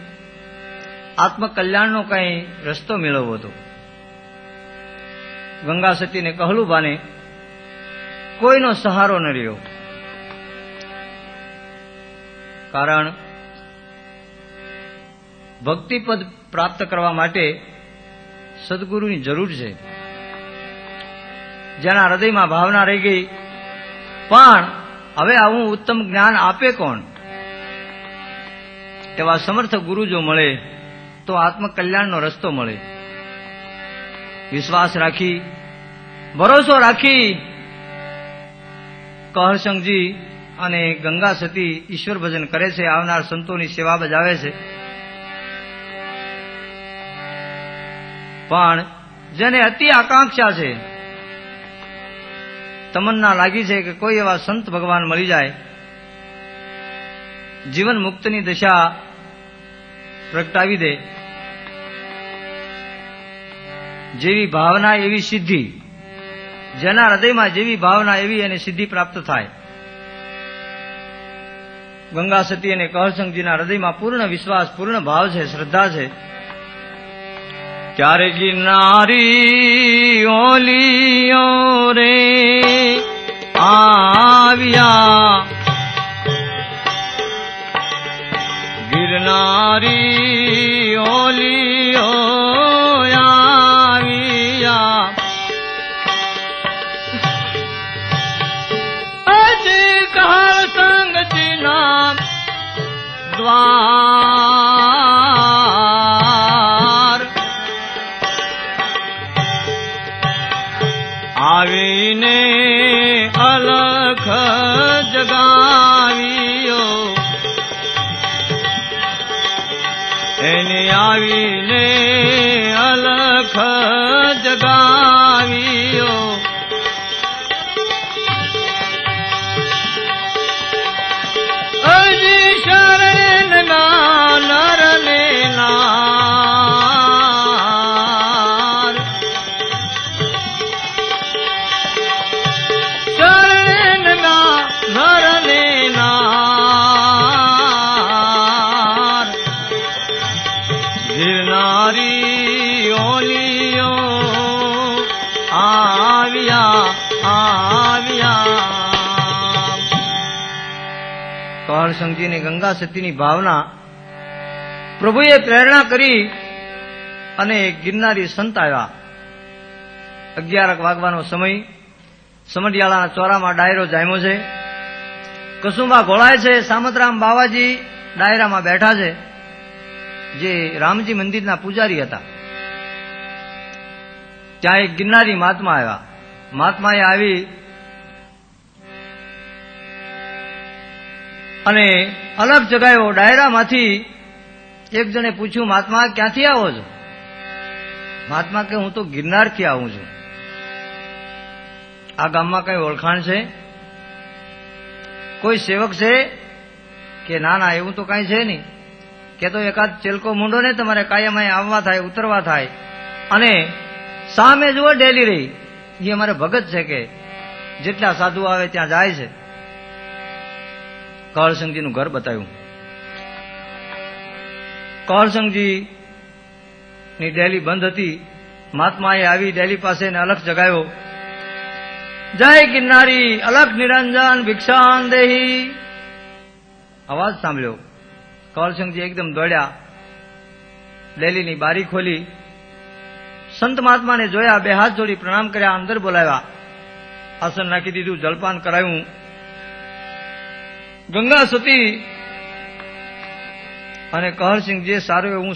આત્મકલ્યાણનો કઈ રસ્તો મેળવવો હતો. ગંગા સતીને કહોલુબાને કોઈનો સહારો ન રહ્યો. કારણ ભક્તિપદ પ્રાપ્ત કરવા માટે સદગુરુની જરૂર છે. જેના હૃદયમાં ભાવના રહી ગઈ, પણ હવે આવું ઉત્તમ જ્ઞાન આપે કોણ? એવા સમર્થ ગુરુ જો મળે તો આત્મકલ્યાણનો રસ્તો મળે. વિશ્વાસ રાખી, ભરોસો રાખી કહળસંગજી અને ગંગા સતી ઈશ્વર ભજન કરે છે, આવનાર સંતોની સેવા બજાવે છે. પણ જેને અતિ આકાંક્ષા છે, તમન્ના લાગી છે કે કોઈ એવા સંત ભગવાન મળી જાય, જીવન મુક્તની દશા પ્રગટાવી દે, જેવી ભાવના એવી સિદ્ધિ, જેના હૃદયમાં જેવી ભાવના એવી એને સિદ્ધિ પ્રાપ્ત થાય. ગંગા સતી અને કહળસંગજીના હૃદયમાં પૂર્ણ વિશ્વાસ, પૂર્ણ ભાવ છે, શ્રદ્ધા છે. ત્યારે ગિરનારી ઓલિયો રે આવ્યા, ગિરનારી ઓલિયો આવ્યા, અજી કહળસંગજીના દ્વાર આવીને અલખ જગાવ્યો, એને આવીને અલખ જગાવ્યો. અજી શરણ ના નરને નાર, શરણ ના નરને નાર, ગિરનારી ઓલિયો આવ્યા આવ્યા. કહળસંગજી અને ગંગા સતીની ભાવના પ્રભુએ પ્રેરણા કરી અને ગિરનારી સંત આવ્યા. 11 વાગવાનો સમય, સમઢિયાળાના ચોરામાં ડાયરો જામ્યો છે. કસુંબા ઘોળાય છે. સામતરામ બાવાજી ડાયરામાં બેઠા છે, જે રામજી મંદિરના પૂજારી હતા. ત્યાં એક ગિરનારી મહાત્મા આવ્યા. મહાત્માએ આવી અને અલગ જગાયો. ડાયરામાંથી એક જણે પૂછ્યું, મહાત્મા ક્યાંથી આવો છો? મહાત્મા કે હું તો ગિરનારથી આવું છું. આ ગામમાં કઈ ઓળખાણ છે? કોઈ સેવક છે? કે ના ના એવું તો કઈ છે નહીં. કે તો એકાદ ચેલકો મૂંડો ને તમારે કાયમ આવવા થાય, ઉતરવા થાય. અને સામે જુઓ ડેલી રહી, એ અમારે ભગત છે, કે જેટલા સાધુ આવે ત્યાં જાય છે. કહળસંગજીનું ઘર બતાવ્યું. કહળસંગજી ની ડેલી બંધ હતી. મહાત્માએ આવી ડેલી પાસે ને અલખ જગાયો. જય ગિરનારી અલખ નિરંજન ભિક્ષાન દેહી. અવાજ સાંભળ્યો. કહળસંગજી એકદમ દોડ્યા, ડેલીની બારી ખોલી, સંત મહાત્માને જોયા, બે હાથ જોડી પ્રણામ કર્યા, અંદર બોલાવ્યા, આસન નાખી દીધું, જલપાન કરાવ્યું. ગંગા સતી અને કહરસિંહજીએ સારો એવું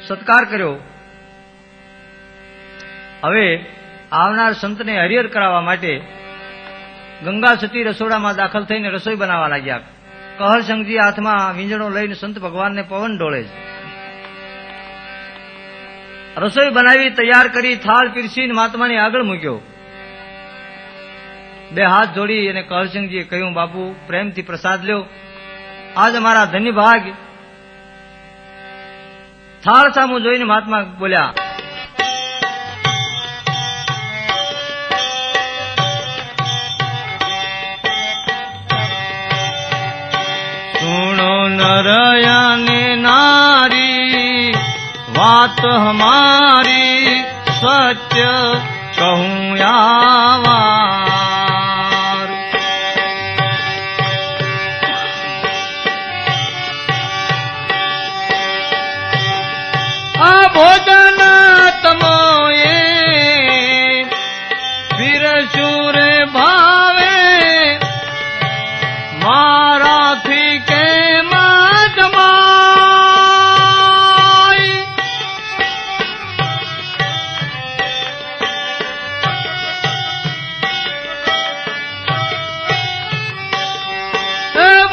સત્કાર કર્યો. હવે આવનાર સંતને હરિહર કરાવવા માટે ગંગા સતી રસોડામાં દાખલ થઈને રસોઈ બનાવવા લાગ્યા. કહરસિંહજી હાથમાં વીંજણો લઈને સંત ભગવાનને પવન ઢોળે છે. રસોઈ બનાવી તૈયાર કરી થાળ પીરસીને મહાત્માની આગળ મૂક્યો. બે હાથ જોડી અને કહરસિંહજીએ કહ્યું, બાપુ પ્રેમથી પ્રસાદ લ્યો, આજ અમારા ધન્ય ભાગ. થાળ સામું જોઈને મહાત્મા બોલ્યા, સુણો નરયાને નારી વાત હમારી સત્ય કહું યાવાર. આ ભોજન તમોએ પીરસું રે ભાવે મારાથી કેમ જમાય.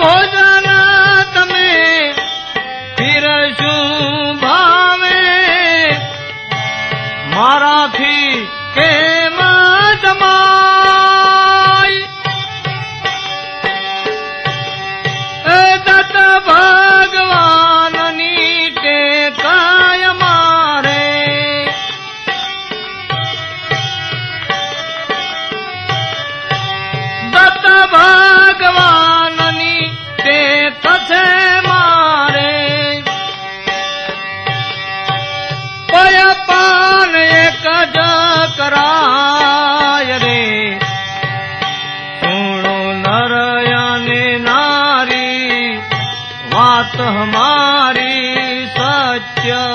ભોજન તમે પીરસું ભાવે મારાથી કેમ જમાય. દત્ત ભગવાનની ટેકાય મારે દત્ત ભગવાનની ટેક છે મારે. પયપાન એક જ કરાય રે સુણો નરયાને નારી વાત હમારી સત્ય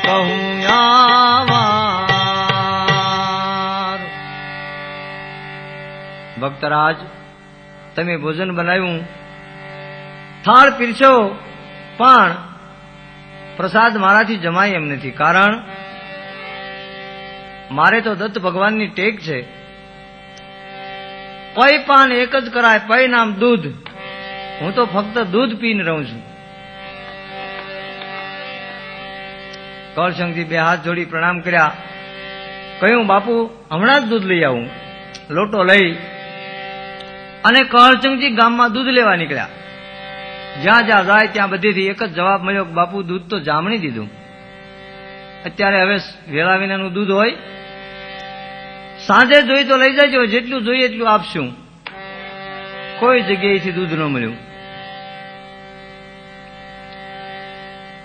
કહું યાવાર. ભક્તરાજ, તમે ભોજન બનાવ્યું, થાળ પીરસો, પણ પ્રસાદ મારાથી જમાય એમ નથી. કારણ મારે તો દત્ત ભગવાનની ટેક છે. પય પાન એક જ કરાય, પય નામ દૂધ. હું તો ફક્ત દૂધ પીને રહું છું. કહરસિંહજી બે હાથ જોડી પ્રણામ કર્યા. કહ્યું, બાપુ હમણાં જ દૂધ લઈ આવું. લોટો લઈ અને કહરસિંહજી ગામમાં દૂધ લેવા નીકળ્યા. જ્યાં જ્યાં જાય ત્યાં બધેથી એક જ જવાબ મળ્યો, બાપુ દૂધ તો જામણી દીધું. અત્યારે હવે વેળા વિનાનું દૂધ હોય, સાંજે જોઈ તો લઈ જજો, જેટલું જોઈએ એટલું આપશું. કોઈ જગ્યાએથી દૂધ ન મળ્યું.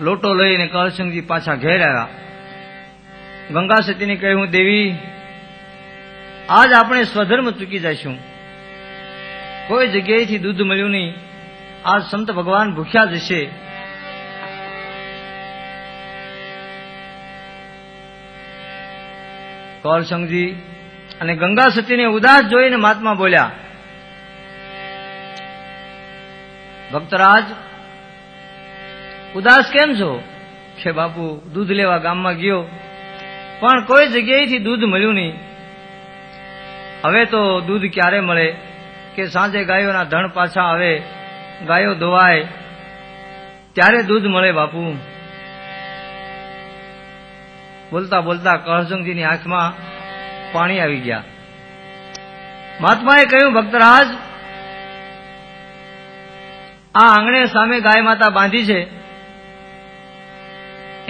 લોટો લઈને કહરસિંહજી પાછા ઘેર આવ્યા. ગંગા સતીને કહ્યું, દેવી આજ આપણે સ્વધર્મ ચૂકી જઈશું. કોઈ જગ્યાએથી દૂધ મળ્યું નહીં. આજ સંત ભગવાન ભૂખ્યા જશે. કહરસિંહજી અને ગંગા સતીને ઉદાસ જોઈને મહાત્મા બોલ્યા, ભક્તરાજ ઉદાસ કેમ છો? કે બાપુ દૂધ લેવા ગામમાં ગયો, પણ કોઈ જગ્યાએથી દૂધ મળ્યું નહીં. હવે તો દૂધ ક્યારે મળે કે સાંજે ગાયોના ધણ પાછા આવે, ગાયો ધોવાય ત્યારે દૂધ મળે બાપુ. બોલતા બોલતા કહરસિંહજીની આંખમાં પાણી આવી ગયા. મહાત્માએ કહ્યું, ભક્તરાજ આ આંગણે સામે ગાય માતા બાંધી છે,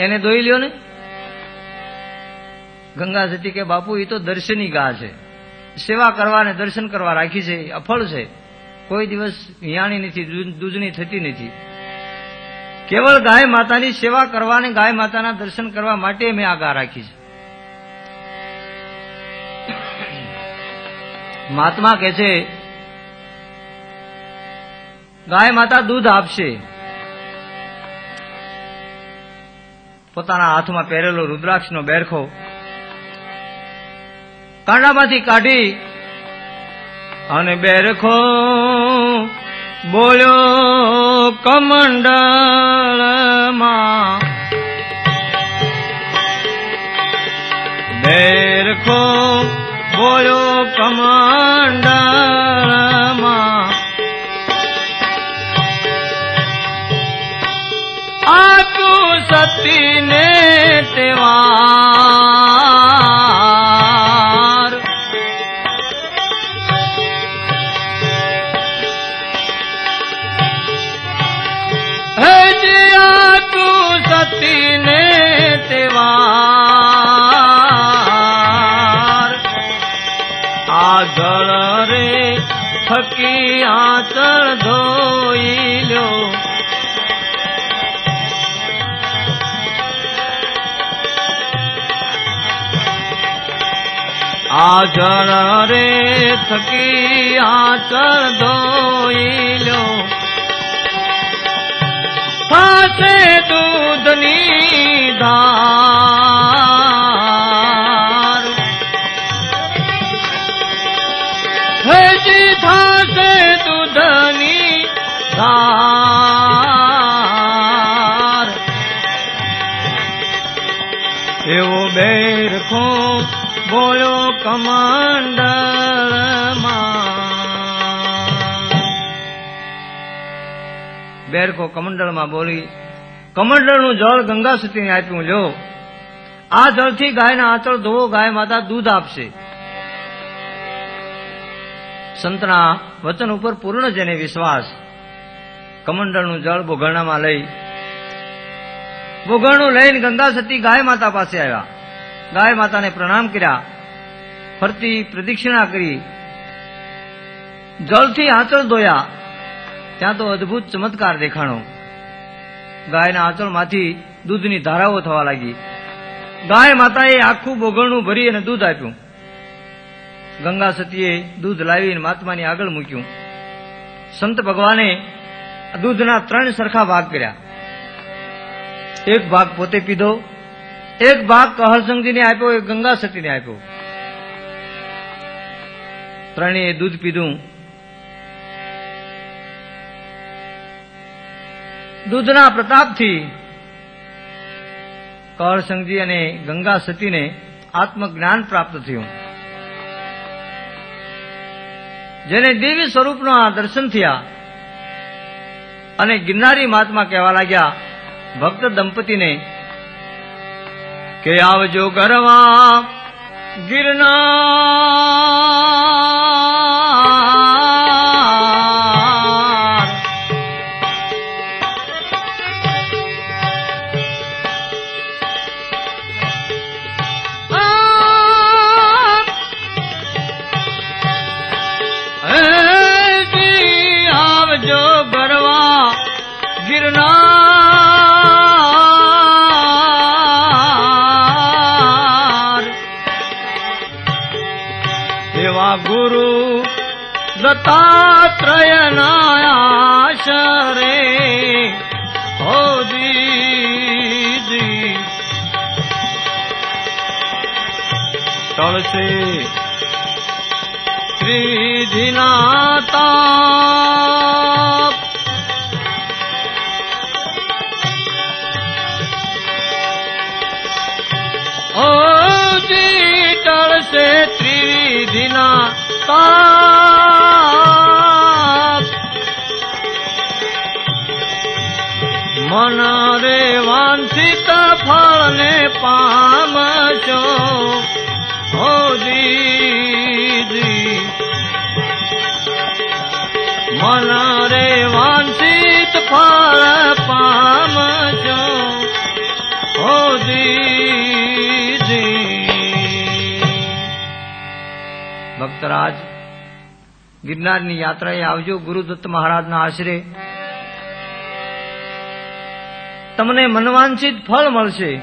એને દોઈ લ્યો ને. ગંગા સતી કે બાપુ એ તો દર્શની ગા છે, સેવા કરવા અને દર્શન કરવા રાખી છે, અફળ છે, કોઈ દિવસ વિયાણી નથી, દૂધની થતી નથી. કેવળ ગાય માતાની સેવા કરવા અને ગાય માતાના દર્શન કરવા માટે મેં આ ગા રાખી છે. મહાત્મા કહે છે, ગાય માતા દૂધ આપશે. પોતાના હાથમાં પહેરેલો રુદ્રાક્ષનો બેરખો કાંડામાંથી કાઢી અને બેરખો બોલ્યો કમંડળમાં બેરખો બોલ્યો કમંડળમાં આતું સતીને તેવાર હજી આતું સતીને તેવાર આ જળ રે થકી આચળ ધોઈ લ્યો આ જળ રે થકી આચળ ધોઈ લ્યો થાશે દૂધની ધાર હજી થાશે દૂધની ધાર એવો બેરખો બોલ્યો કમંડળમાં બેરખો કમંડળમાં બોલી કમંડળનું જળ ગંગા સતીને આપ્યું લ્યો આ જળથી ગાયના આંચળ ધોવો ગાય માતા દૂધ આપશે સંતના વચન ઉપર પૂર્ણ જેને વિશ્વાસ કમંડળનું જળ બોઘરણામાં લઈ બોઘરણું લઈને ગંગા સતી ગાય માતા પાસે આવ્યા ગાય માતાને પ્રણામ કર્યા ફરતી પ્રદક્ષિણા કરી જળથી આંચળ ધોયા ત્યાં તો અદભુત ચમત્કાર દેખાણો ગાયના આંચળમાંથી દૂધની ધારાઓ થવા લાગી ગાય માતાએ આખું બોઘરણું ભરી અને દૂધ આપ્યું ગંગા સતીએ દૂધ લાવીને મહાત્માની આગળ મૂક્યું સંત ભગવાને દૂધના 3 સરખા ભાગ કર્યા એક ભાગ પોતે પીધો એક ભાગ કહરસંગજીને આપ્યો એક ગંગા સતીને આપ્યો ત્રણેય દૂધ પીધું દૂધના પ્રતાપથી કહરસંગજી અને ગંગા સતીને આત્મજ્ઞાન પ્રાપ્ત થયું જેને દિવ્ય સ્વરૂપના દર્શન થયા અને ગિરનારી મહાત્મા કહેવા લાગ્યા ભક્ત દંપતીને કે આવજો ગરવા ગિરનાર આવજો ગરવા ગિરનાર એવા ગુરુ દત્તાત્રેયના આશરે હો દીદી તળસે ત્રિધિના તાપ ઓજી ટળશે ત્રિધિના તાપ મન રે વાંછિત ફળને પામશો હો દીદી મન રે વાંછિત ફળ પામશો હો દીદી ભક્તરાજ ગિરનારની યાત્રાએ આવજો ગુરુદત્ત મહારાજના આશરે તમને મનવાંછિત ફળ મળશે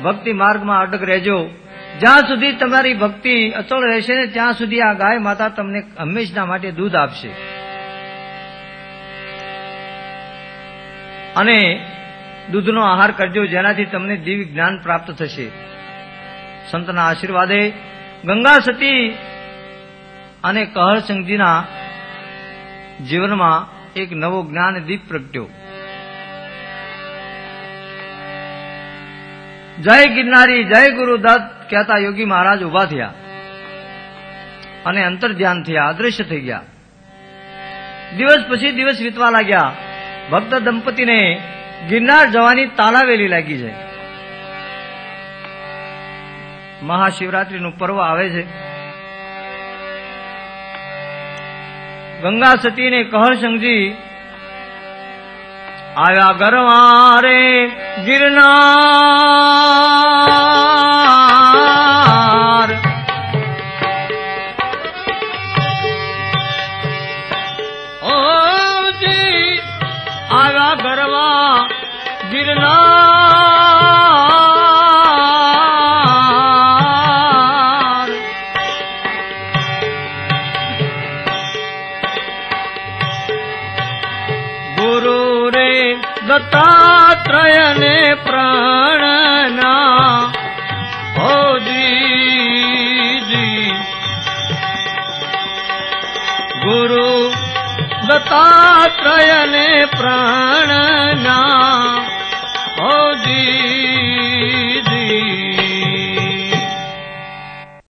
ભક્તિ માર્ગમાં અડગ રહેજો જ્યાં સુધી તમારી ભક્તિ અચળ રહેશે ને ત્યાં સુધી આ ગાય માતા તમને હંમેશના માટે દૂધ આપશે અને દૂધનો આહાર કરજો જેનાથી તમને દિવ્ય જ્ઞાન પ્રાપ્ત થશે સંતના આશીર્વાદે ગંગા સતી અને કહરસંગજીના જીવનમાં એક નવો જ્ઞાન દીપ પ્રગટ્યો. જય ગિરનારી, જય ગુરુદત્ત કહેતા યોગી મહારાજ ઉભા થયા અને અંતર ધ્યાન થયા, અદ્રશ્ય થઈ ગયા. દિવસ પછી દિવસ વીતવા લાગ્યા. ભક્ત દંપતીને ગિરનાર જવાની તાલાવેલી લાગી છે. મહાશિવરાત્રીનું પર્વ આવે છે. ગંગા સતી ને કહરસંગજી આવ્યા ગરવા રે ગિરનાર. ઓજી આવ્યા ગરવા ગિરનાર. ગુરુ રે દત્તાત્રેયને પ્રાણના હોજી. ગુરુ દત્તાત્રેયને પ્રાણ